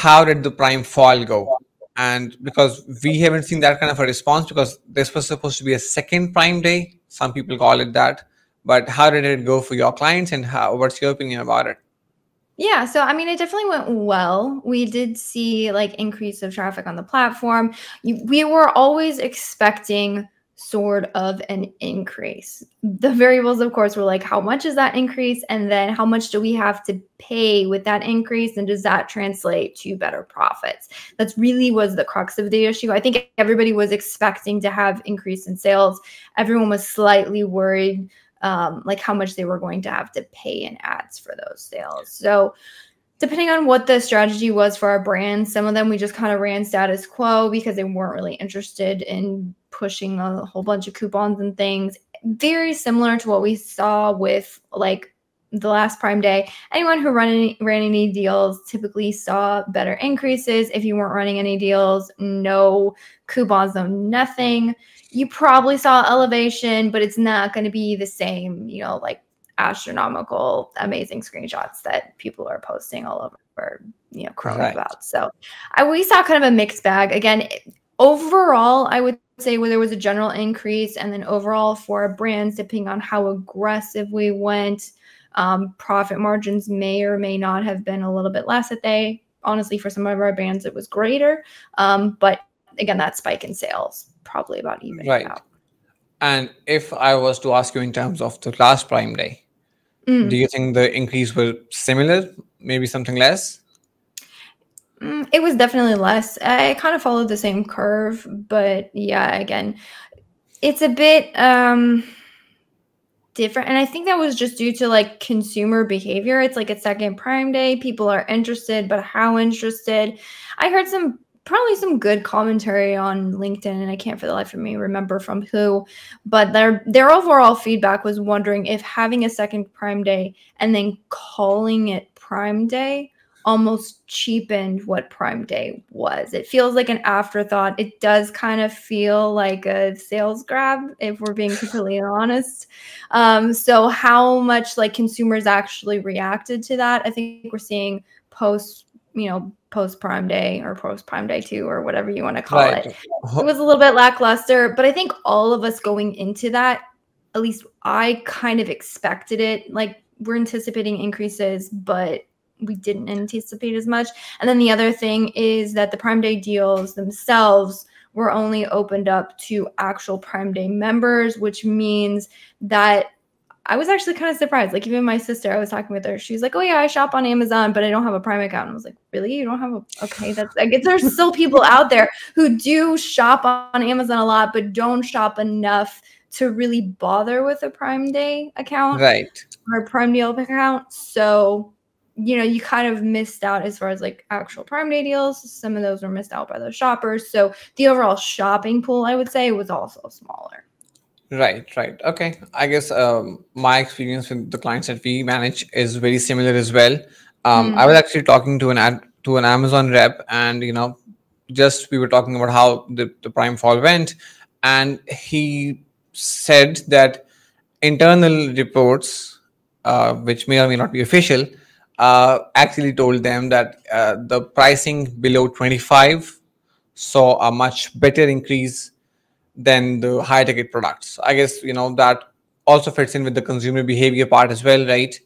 how did the Prime fall go? And because we haven't seen that kind of a response, because this was supposed to be a second Prime Day, some people call it that. But how did it go for your clients, and what's your opinion about it? Yeah, so I mean, it definitely went well. We did see like increase of traffic on the platform. We were always expecting sort of an increase. The variables, of course, were like, how much is that increase? And then how much do we have to pay with that increase? And does that translate to better profits? That's really was the crux of the issue. I think everybody was expecting to have increase in sales. Everyone was slightly worried like how much they were going to have to pay in ads for those sales. So depending on what the strategy was for our brand, some of them we just kind of ran status quo because they weren't really interested in pushing a whole bunch of coupons and things. Very similar to what we saw with like the last Prime Day. Anyone who ran any deals typically saw better increases. If you weren't running any deals, no coupons, no nothing. You probably saw elevation, but it's not going to be the same, you know, like astronomical, amazing screenshots that people are posting all over, you know, Chrome about. So we saw kind of a mixed bag. Again, overall, I would say where there was a general increase, and then overall for brands, depending on how aggressive we went, profit margins may or may not have been a little bit less that day. Honestly, for some of our brands, it was greater. But again, that spike in sales probably about even out. And if I was to ask you in terms of the last Prime Day, do you think the increase was similar, maybe something less? It was definitely less. I kind of followed the same curve, but yeah, again, it's a bit different. And I think that was just due to like consumer behavior. It's like a second Prime Day. People are interested, but how interested? I heard probably some good commentary on LinkedIn, and I can't for the life of me remember from who, but their overall feedback was wondering if having a second Prime Day and then calling it Prime Day almost cheapened what Prime Day was. It feels like an afterthought. It does kind of feel like a sales grab, if we're being completely honest. So how much like consumers actually reacted to that, I think we're seeing post Prime Day or post Prime Day 2 or whatever you want to call it. It was a little bit lackluster, but I think all of us going into that, at least I kind of expected it. Like we're anticipating increases, but we didn't anticipate as much. And then the other thing is that the Prime Day deals themselves were only opened up to actual Prime Day members, which means that I was actually kind of surprised. Like even my sister, I was talking with her. She's like, "Oh yeah, I shop on Amazon, but I don't have a Prime account." And I was like, "Really? You don't have a?" Okay, I guess there's still people out there who do shop on Amazon a lot, but don't shop enough to really bother with a Prime Day account, or Prime Deal account. So, you know, you kind of missed out as far as like actual Prime Day deals. Some of those were missed out by those shoppers. So the overall shopping pool, I would say, was also smaller. Right. Okay. I guess my experience with the clients that we manage is very similar as well. I was actually talking to an Amazon rep, and just we were talking about how the Prime fall went, and he said that internal reports, which may or may not be official, actually told them that the pricing below 25 saw a much better increase than the high ticket products. I guess that also fits in with the consumer behavior part as well, right?